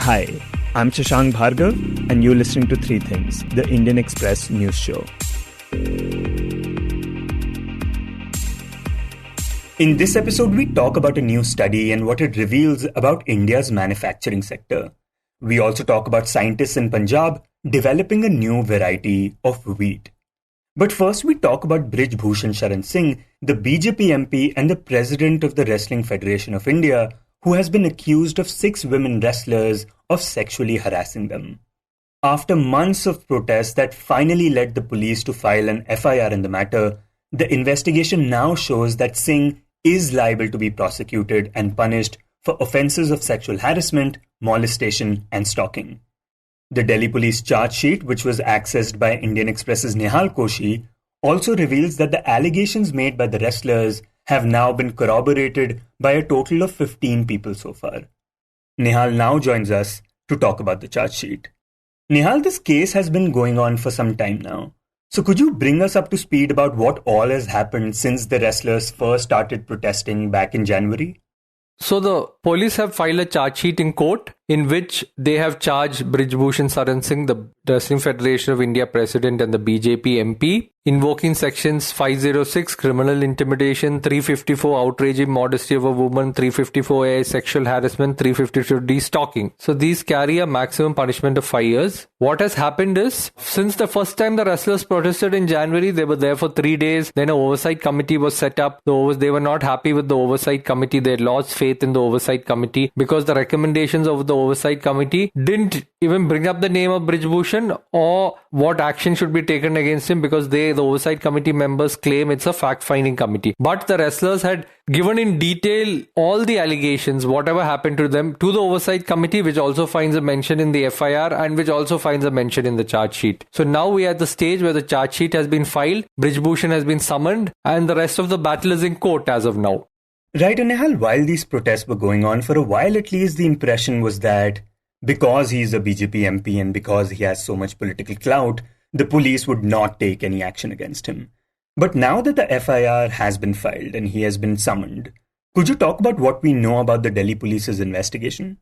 Hi, I'm Shashank Bhargava, and you're listening to Three Things, the Indian Express news show. In this episode, we talk about a new study and what it reveals about India's manufacturing sector. We also talk about scientists in Punjab developing a new variety of wheat. But first, we talk about Brij Bhushan Sharan Singh, the BJP MP and the president of the Wrestling Federation of India, who has been accused of 6 women wrestlers of sexually harassing them. After months of protests that finally led the police to file an FIR in the matter, the investigation now shows that Singh is liable to be prosecuted and punished for offences of sexual harassment, molestation and stalking. The Delhi police charge sheet, which was accessed by Indian Express's Nihal Koshie, also reveals that the allegations made by the wrestlers have now been corroborated by a total of 15 people so far. Nihal now joins us to talk about the charge sheet. Nihal, this case has been going on for some time now. So could you bring us up to speed about what all has happened since the wrestlers first started protesting back in January? So the police have filed a charge sheet in court in which they have charged Brij Bhushan Sharan Singh, the Wrestling Federation of India president and the BJP MP, invoking sections 506 criminal intimidation, 354 outraging modesty of a woman, 354A sexual harassment, 352D stalking. So these carry a maximum punishment of 5 years. What has happened is, since the first time the wrestlers protested in January, they were there for 3 days. Then an oversight committee was set up. They were not happy with the oversight committee. They lost faith in the oversight committee because the recommendations of the oversight committee didn't even bring up the name of Brij Bhushan or what action should be taken against him, because the oversight committee members claim it's a fact-finding committee. But the wrestlers had given in detail all the allegations, whatever happened to them, to the oversight committee, which also finds a mention in the FIR and which also finds a mention in the charge sheet. So now we are at the stage where the charge sheet has been filed, Brij Bhushan has been summoned, and the rest of the battle is in court as of now. Right, and Nihal, while these protests were going on, for a while at least, the impression was that because he's a BJP MP and because he has so much political clout, the police would not take any action against him. But now that the FIR has been filed and he has been summoned, could you talk about what we know about the Delhi police's investigation?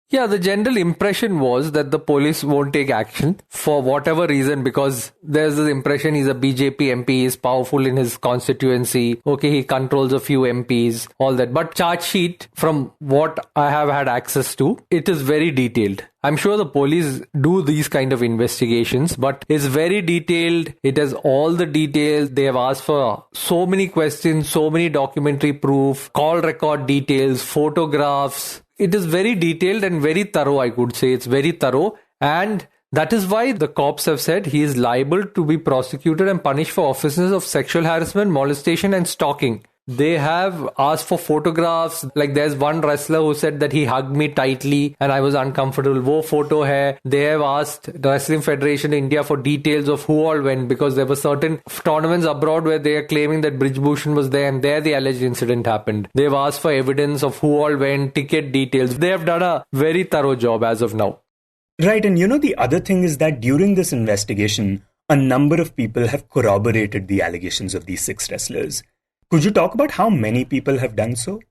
Yeah, the general impression was that the police won't take action for whatever reason, because there's this impression he's a BJP MP, he's powerful in his constituency, okay, he controls a few MPs, all that. But charge sheet, from what I have had access to, it is very detailed. I'm sure the police do these kind of investigations, but it's very detailed. It has all the details. They have asked for so many questions, so many documentary proof, call record details, photographs. It is very detailed and very thorough, I could say. It's very thorough. And that is why the cops have said he is liable to be prosecuted and punished for offences of sexual harassment, molestation and stalking. They have asked for photographs. Like there's one wrestler who said that he hugged me tightly and I was uncomfortable. Wo photo hai. They have asked the Wrestling Federation of India for details of who all went, because there were certain tournaments abroad where they are claiming that Brij Bhushan was there and there the alleged incident happened. They've asked for evidence of who all went, ticket details. They have done a very thorough job as of now. Right, and the other thing is that during this investigation, a number of people have corroborated the allegations of these 6 wrestlers. Could you talk about how many people have done so?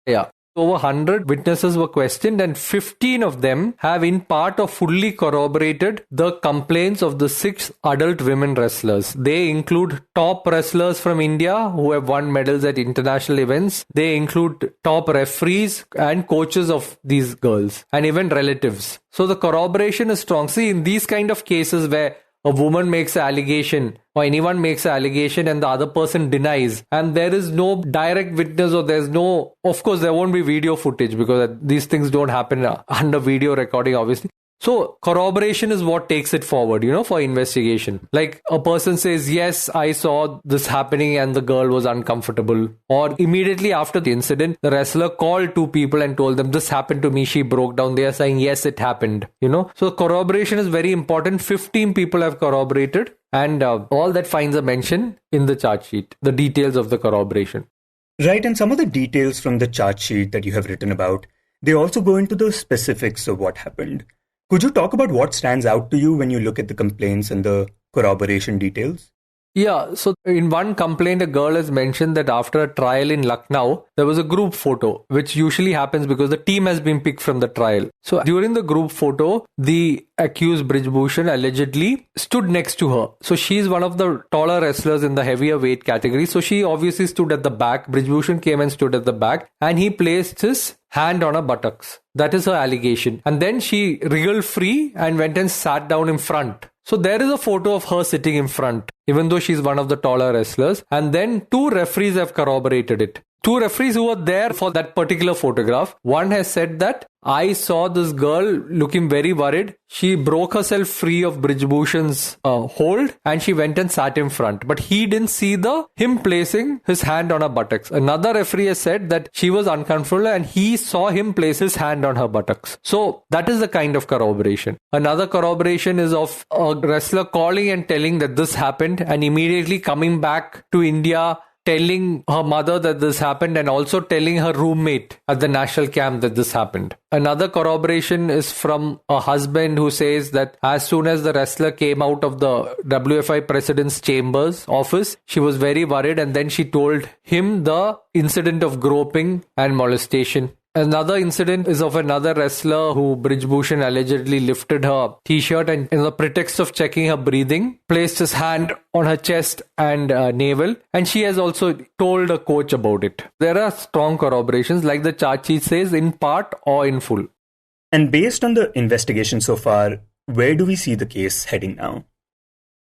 Yeah. Over 100 witnesses were questioned and 15 of them have in part or fully corroborated the complaints of the 6 adult women wrestlers. They include top wrestlers from India who have won medals at international events. They include top referees and coaches of these girls and even relatives. So the corroboration is strong. See, in these kind of cases where a woman makes an allegation or anyone makes an allegation and the other person denies, and there is no direct witness, or of course there won't be video footage because these things don't happen under video recording obviously. So corroboration is what takes it forward, for investigation. Like a person says, yes, I saw this happening and the girl was uncomfortable. Or immediately after the incident, the wrestler called 2 people and told them, this happened to me, she broke down. They are saying, yes, it happened, So corroboration is very important. 15 people have corroborated and all that finds a mention in the charge sheet, the details of the corroboration. Right, and some of the details from the charge sheet that you have written about, they also go into the specifics of what happened. Could you talk about what stands out to you when you look at the complaints and the corroboration details? Yeah, so in one complaint, a girl has mentioned that after a trial in Lucknow, there was a group photo, which usually happens because the team has been picked from the trial. So during the group photo, the accused Brij Bhushan allegedly stood next to her. So she's one of the taller wrestlers in the heavier weight category. So she obviously stood at the back. Brij Bhushan came and stood at the back, and he placed his hand on her buttocks. That is her allegation. And then she wriggled free and went and sat down in front. So there is a photo of her sitting in front, even though she's one of the taller wrestlers. And then two referees have corroborated it. Two referees who were there for that particular photograph. One has said that I saw this girl looking very worried. She broke herself free of Brij Bhushan's hold and she went and sat in front. But he didn't see him placing his hand on her buttocks. Another referee has said that she was uncomfortable and he saw him place his hand on her buttocks. So that is the kind of corroboration. Another corroboration is of a wrestler calling and telling that this happened and immediately coming back to India, telling her mother that this happened and also telling her roommate at the national camp that this happened. Another corroboration is from a husband who says that as soon as the wrestler came out of the WFI president's chambers office, she was very worried and then she told him the incident of groping and molestation. Another incident is of another wrestler who Brij Bhushan allegedly lifted her t-shirt and in the pretext of checking her breathing, placed his hand on her chest and navel. And she has also told a coach about it. There are strong corroborations, like the charge sheet says, in part or in full. And based on the investigation so far, where do we see the case heading now?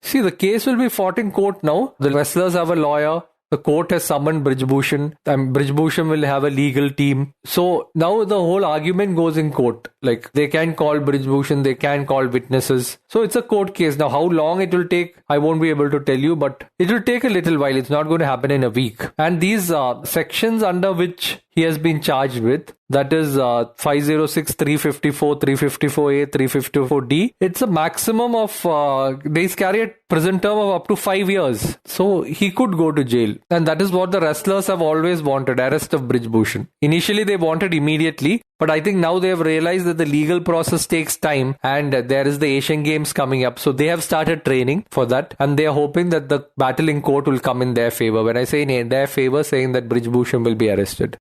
See, the case will be fought in court now. The wrestlers have a lawyer. The court has summoned Brij Bhushan and Brij Bhushan will have a legal team. So now the whole argument goes in court. Like they can call Brij Bhushan, they can call witnesses. So it's a court case. Now how long it will take, I won't be able to tell you, but it will take a little while. It's not going to happen in a week. And these sections under which he has been charged with, that is 506, 354, 354A, 354D. It's a maximum of, they carry a prison term of up to 5 years. So he could go to jail. And that is what the wrestlers have always wanted, arrest of Brij Bhushan. Initially they wanted immediately, but I think now they have realized that the legal process takes time and there is the Asian Games coming up. So they have started training for that and they are hoping that the battle in court will come in their favor. When I say in their favor, saying that Brij Bhushan will be arrested.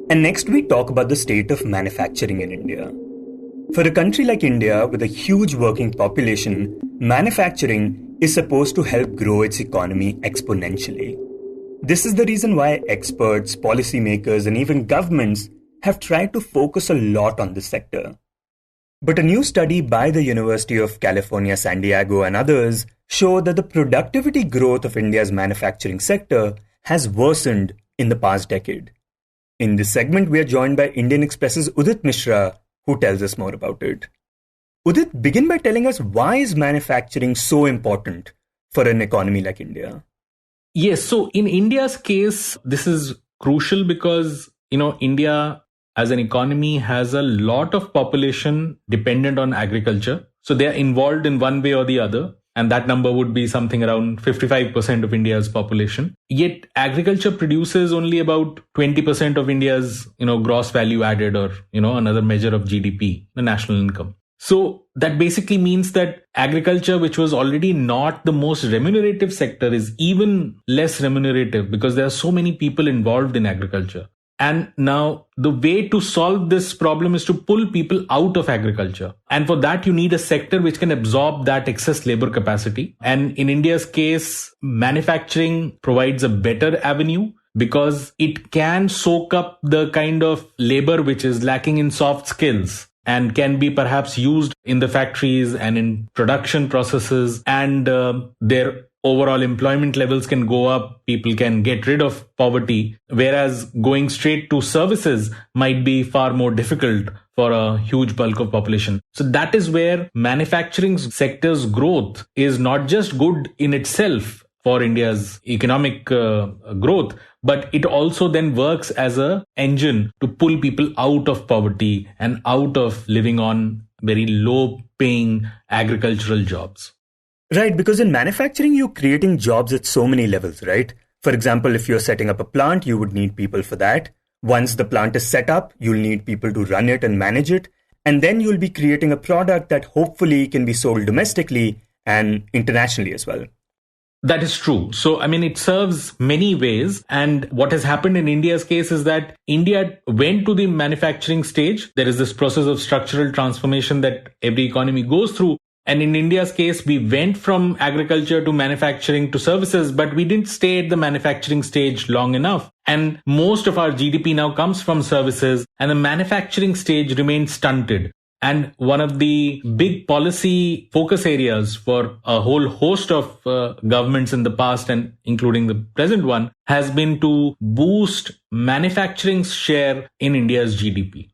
And next we talk about the state of manufacturing in India. For a country like India with a huge working population, manufacturing is supposed to help grow its economy exponentially. This is the reason why experts, policymakers, and even governments have tried to focus a lot on this sector. But a new study by the University of California, San Diego, and others show that the productivity growth of India's manufacturing sector has worsened in the past decade. In this segment, we are joined by Indian Express's Udit Misra, who tells us more about it. Udit, begin by telling us why is manufacturing so important for an economy like India? Yes, so in India's case, this is crucial because, India as an economy has a lot of population dependent on agriculture. So they are involved in one way or the other. And that number would be something around 55% of India's population. Yet agriculture produces only about 20% of India's, gross value added or, another measure of GDP, the national income. So that basically means that agriculture, which was already not the most remunerative sector, is even less remunerative because there are so many people involved in agriculture. And now the way to solve this problem is to pull people out of agriculture. And for that, you need a sector which can absorb that excess labor capacity. And in India's case, manufacturing provides a better avenue because it can soak up the kind of labor which is lacking in soft skills and can be perhaps used in the factories and in production processes, and their overall employment levels can go up, people can get rid of poverty, whereas going straight to services might be far more difficult for a huge bulk of population. So that is where manufacturing sector's growth is not just good in itself for India's economic growth, but it also then works as an engine to pull people out of poverty and out of living on very low paying agricultural jobs. Right, because in manufacturing, you're creating jobs at so many levels, right? For example, if you're setting up a plant, you would need people for that. Once the plant is set up, you'll need people to run it and manage it. And then you'll be creating a product that hopefully can be sold domestically and internationally as well. That is true. So, I mean, it serves many ways. And what has happened in India's case is that India went to the manufacturing stage. There is this process of structural transformation that every economy goes through. And in India's case, we went from agriculture to manufacturing to services, but we didn't stay at the manufacturing stage long enough. And most of our GDP now comes from services, and the manufacturing stage remained stunted. And one of the big policy focus areas for a whole host of governments in the past, and including the present one, has been to boost manufacturing's share in India's GDP.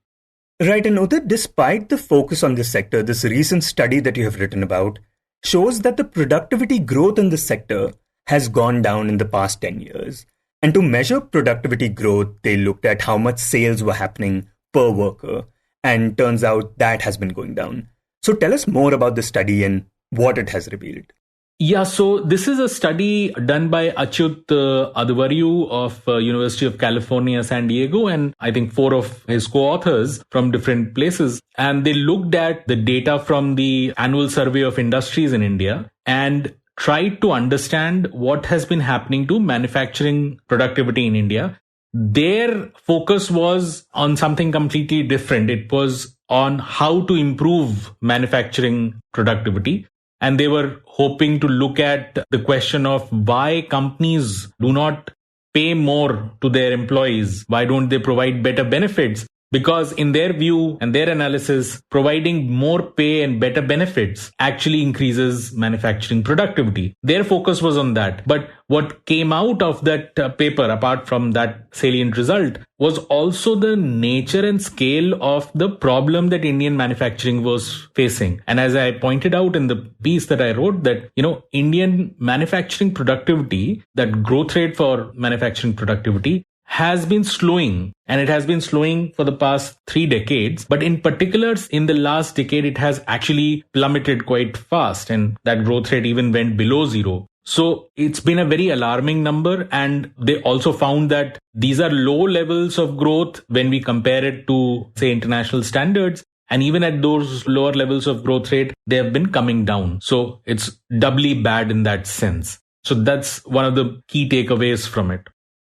Right, and Udit, despite the focus on this sector, this recent study that you have written about shows that the productivity growth in this sector has gone down in the past 10 years. And to measure productivity growth, they looked at how much sales were happening per worker. And turns out that has been going down. So tell us more about the study and what it has revealed. Yeah, so this is a study done by Achyut Advaryu of University of California, San Diego, and I think 4 of his co-authors from different places. And they looked at the data from the annual survey of industries in India and tried to understand what has been happening to manufacturing productivity in India. Their focus was on something completely different. It was on how to improve manufacturing productivity. And they were hoping to look at the question of why companies do not pay more to their employees. Why don't they provide better benefits? Because in their view and their analysis, providing more pay and better benefits actually increases manufacturing productivity. Their focus was on that. But what came out of that paper, apart from that salient result, was also the nature and scale of the problem that Indian manufacturing was facing. And as I pointed out in the piece that I wrote, that, Indian manufacturing productivity, that growth rate for manufacturing productivity, has been slowing, and it has been slowing for the past 3 decades. But in particular, in the last decade, it has actually plummeted quite fast, and that growth rate even went below zero. So it's been a very alarming number. And they also found that these are low levels of growth when we compare it to, say, international standards. And even at those lower levels of growth rate, they have been coming down. So it's doubly bad in that sense. So that's one of the key takeaways from it.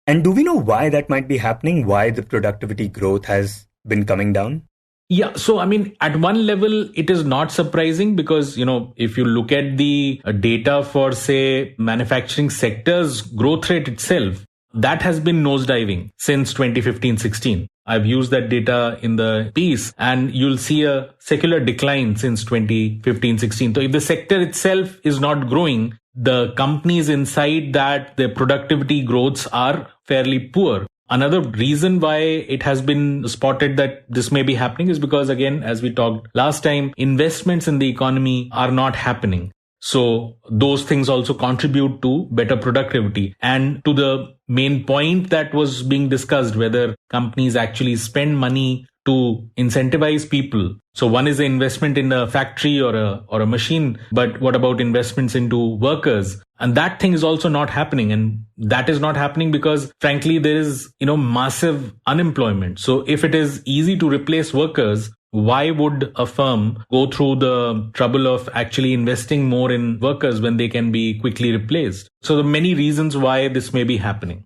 And do we know why that might be happening? Why the productivity growth has been coming down? Yeah. So, I mean, at one level, it is not surprising because, if you look at the data for, say, manufacturing sector's growth rate itself, that has been nosediving since 2015-16. I've used that data in the piece, and you'll see a secular decline since 2015-16. So if the sector itself is not growing, the companies inside that, their productivity growths are fairly poor. Another reason why it has been spotted that this may be happening is because, again, as we talked last time, investments in the economy are not happening. So those things also contribute to better productivity. And to the main point that was being discussed, whether companies actually spend money to incentivize people. So one is the investment in a factory or a machine, but what about investments into workers? And that thing is also not happening. And that is not happening because, frankly, there is, massive unemployment. So if it is easy to replace workers, why would a firm go through the trouble of actually investing more in workers when they can be quickly replaced? So there are many reasons why this may be happening.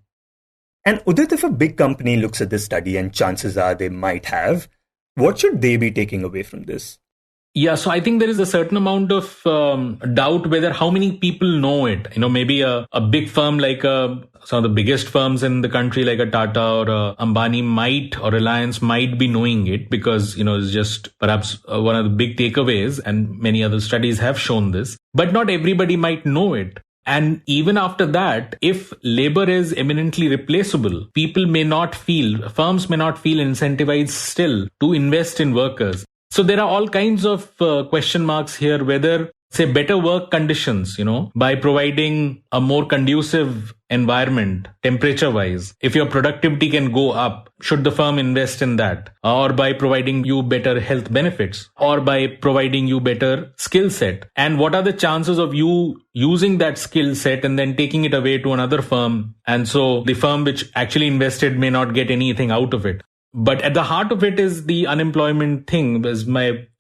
And Udit, if a big company looks at this study, and chances are they might have, what should they be taking away from this? Yeah, so I think there is a certain amount of doubt whether how many people know it. Maybe a big firm like some of the biggest firms in the country like a Tata or a Ambani might, or Reliance might be knowing it because, it's just perhaps one of the big takeaways, and many other studies have shown this. But not everybody might know it. And even after that, if labor is eminently replaceable, firms may not feel incentivized still to invest in workers. So there are all kinds of question marks here, whether, say, better work conditions, by providing a more conducive environment, temperature-wise. If your productivity can go up, should the firm invest in that? Or by providing you better health benefits? Or by providing you better skill set? And what are the chances of you using that skill set and then taking it away to another firm? And so the firm which actually invested may not get anything out of it. But at the heart of it is the unemployment thing, as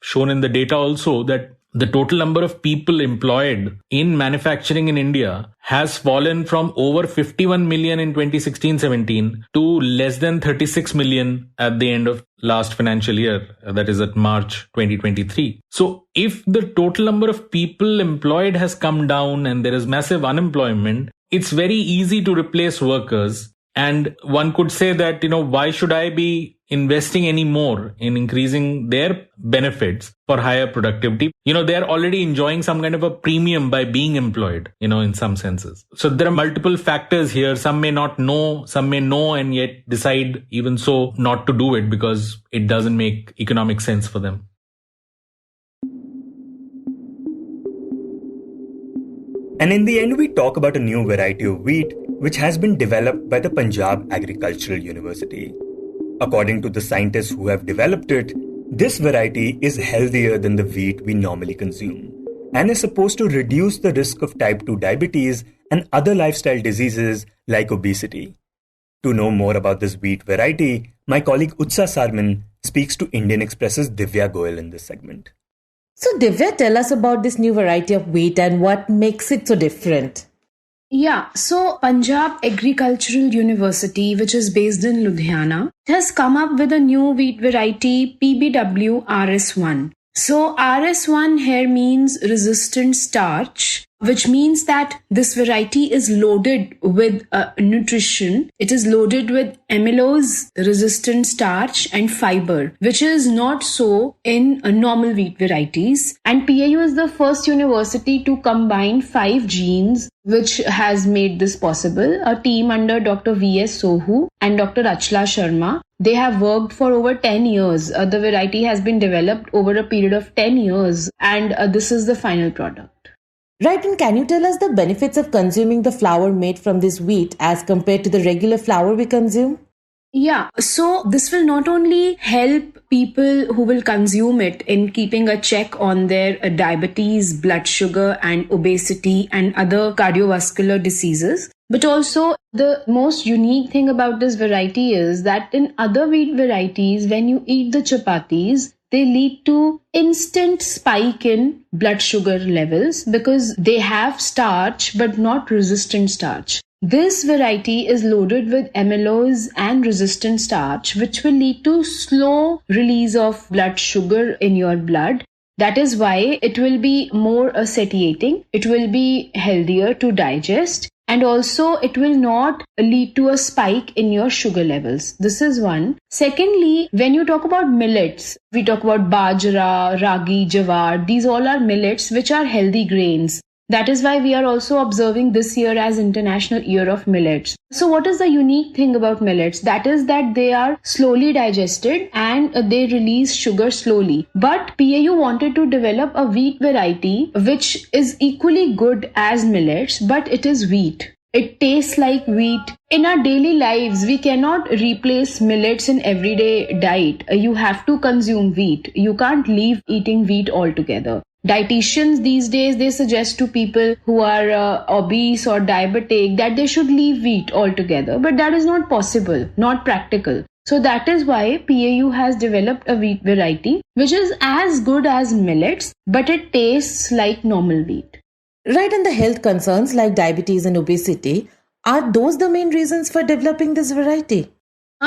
shown in the data also, that the total number of people employed in manufacturing in India has fallen from over 51 million in 2016-17 to less than 36 million at the end of last financial year, that is at March 2023. So if the total number of people employed has come down and there is massive unemployment, it's very easy to replace workers. And one could say that, why should I be investing any more in increasing their benefits for higher productivity? They're already enjoying some kind of a premium by being employed, in some senses. So there are multiple factors here. Some may not know, some may know and yet decide even so not to do it because it doesn't make economic sense for them. And in the end, we talk about a new variety of wheat which has been developed by the Punjab Agricultural University. According to the scientists who have developed it, this variety is healthier than the wheat we normally consume and is supposed to reduce the risk of type 2 diabetes and other lifestyle diseases like obesity. To know more about this wheat variety, my colleague Utsa Sarmin speaks to Indian Express's Divya Goyal in this segment. So Divya, tell us about this new variety of wheat and what makes it so different. Yeah, so Punjab Agricultural University, which is based in Ludhiana, has come up with a new wheat variety PBW RS1. So RS1 here means resistant starch, which means that this variety is loaded with nutrition. It is loaded with amylose, resistant starch and fiber, which is not so in normal wheat varieties. And PAU is the first university to combine 5 genes, which has made this possible. A team under Dr. V.S. Sohu and Dr. Achla Sharma. They have worked for over 10 years. The variety has been developed over a period of 10 years and this is the final product. Right, and can you tell us the benefits of consuming the flour made from this wheat as compared to the regular flour we consume? Yeah, so this will not only help people who will consume it in keeping a check on their diabetes, blood sugar and obesity and other cardiovascular diseases, but also the most unique thing about this variety is that in other wheat varieties, when you eat the chapatis, they lead to instant spike in blood sugar levels because they have starch but not resistant starch. This variety is loaded with amylose and resistant starch, which will lead to slow release of blood sugar in your blood. That is why it will be more satiating. It will be healthier to digest. And also it will not lead to a spike in your sugar levels. This is one. Secondly, when you talk about millets, we talk about bajra, ragi, jawar. These all are millets which are healthy grains. That is why we are also observing this year as International Year of Millets. So what is the unique thing about millets? That is that they are slowly digested and they release sugar slowly. But PAU wanted to develop a wheat variety which is equally good as millets, but it is wheat. It tastes like wheat. In our daily lives, we cannot replace millets in everyday diet. You have to consume wheat. You can't leave eating wheat altogether. Dietitians these days, they suggest to people who are obese or diabetic that they should leave wheat altogether. But that is not possible, not practical. So that is why PAU has developed a wheat variety which is as good as millets, but it tastes like normal wheat. Right, and the health concerns like diabetes and obesity, are those the main reasons for developing this variety?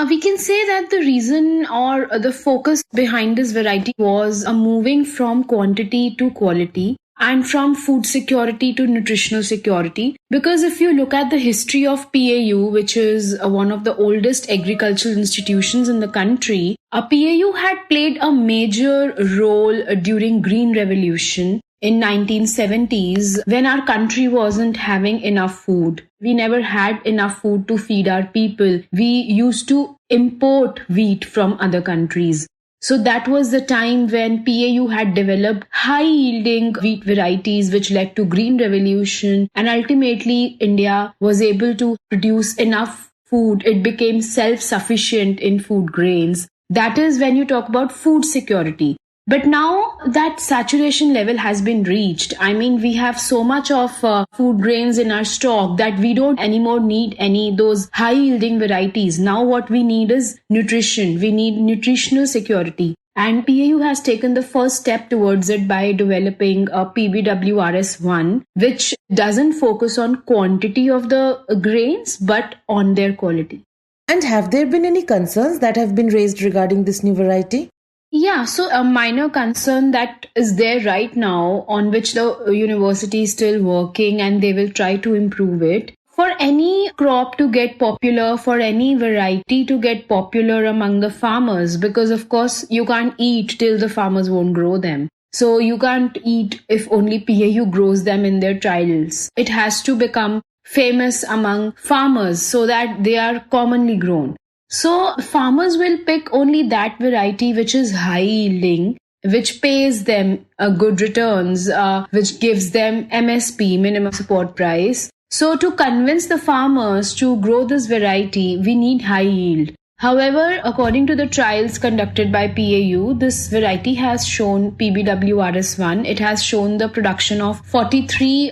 We can say that the reason or the focus behind this variety was moving from quantity to quality and from food security to nutritional security. Because if you look at the history of PAU, which is one of the oldest agricultural institutions in the country, PAU had played a major role during Green Revolution in 1970s when our country wasn't having enough food. We never had enough food to feed our people. We used to import wheat from other countries. So that was the time when PAU had developed high-yielding wheat varieties which led to Green Revolution, and ultimately India was able to produce enough food. It became self-sufficient in food grains. That is when you talk about food security. But now that saturation level has been reached. I mean, we have so much of food grains in our stock that we don't anymore need those high yielding varieties. Now what we need is nutrition. We need nutritional security. And PAU has taken the first step towards it by developing a PBWRS1, which doesn't focus on quantity of the grains, but on their quality. And have there been any concerns that have been raised regarding this new variety? Yeah, so a minor concern that is there right now, on which the university is still working and they will try to improve it. For any crop to get popular, for any variety to get popular among the farmers, because of course you can't eat till the farmers won't grow them. So you can't eat if only PAU grows them in their trials. It has to become famous among farmers so that they are commonly grown. So farmers will pick only that variety which is high yielding, which pays them good returns, which gives them MSP, minimum support price. So to convince the farmers to grow this variety, we need high yield. However, according to the trials conducted by PAU, this variety has shown PBWRS1. It has shown the production of 43.8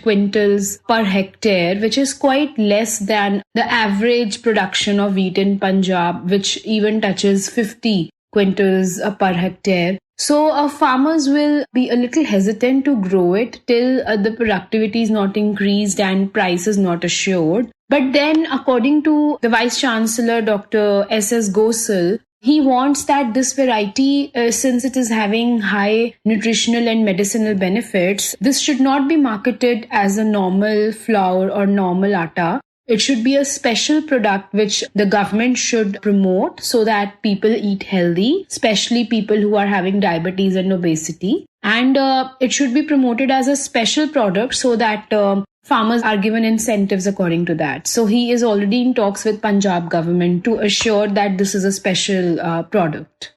quintals per hectare, which is quite less than the average production of wheat in Punjab, which even touches 50 quintals per hectare. So farmers will be a little hesitant to grow it till the productivity is not increased and price is not assured. But then, according to the Vice Chancellor, Dr. S.S. Gosal, he wants that this variety, since it is having high nutritional and medicinal benefits, this should not be marketed as a normal flour or normal atta. It should be a special product which the government should promote so that people eat healthy, especially people who are having diabetes and obesity. And it should be promoted as a special product so that farmers are given incentives according to that. So he is already in talks with Punjab government to assure that this is a special product.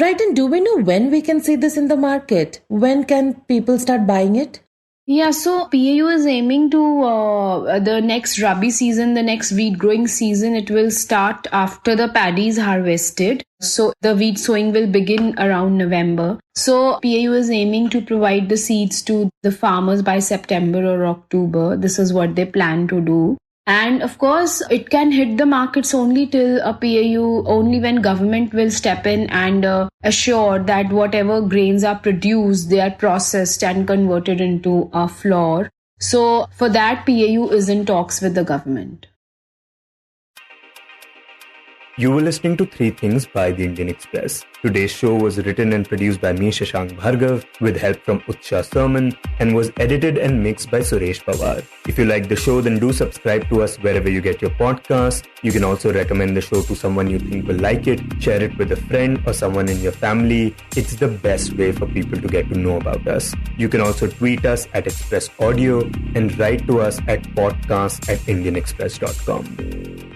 Right, and do we know when we can see this in the market? When can people start buying it? Yeah, so PAU is aiming to the next Rabi season, the next wheat growing season. It will start after the paddy is harvested. So the wheat sowing will begin around November. So PAU is aiming to provide the seeds to the farmers by September or October. This is what they plan to do. And of course, it can hit the markets only till a PAU, only when government will step in and assure that whatever grains are produced, they are processed and converted into a flour. So for that, PAU is in talks with the government. You were listening to Three Things by the Indian Express. Today's show was written and produced by me, Shashank Bhargava, with help from Utsa, Sarmin, and was edited and mixed by Suresh Pawar. If you like the show, then do subscribe to us wherever you get your podcasts. You can also recommend the show to someone you think will like it, share it with a friend or someone in your family. It's the best way for people to get to know about us. You can also tweet us at Express Audio and write to us at podcast@indianexpress.com.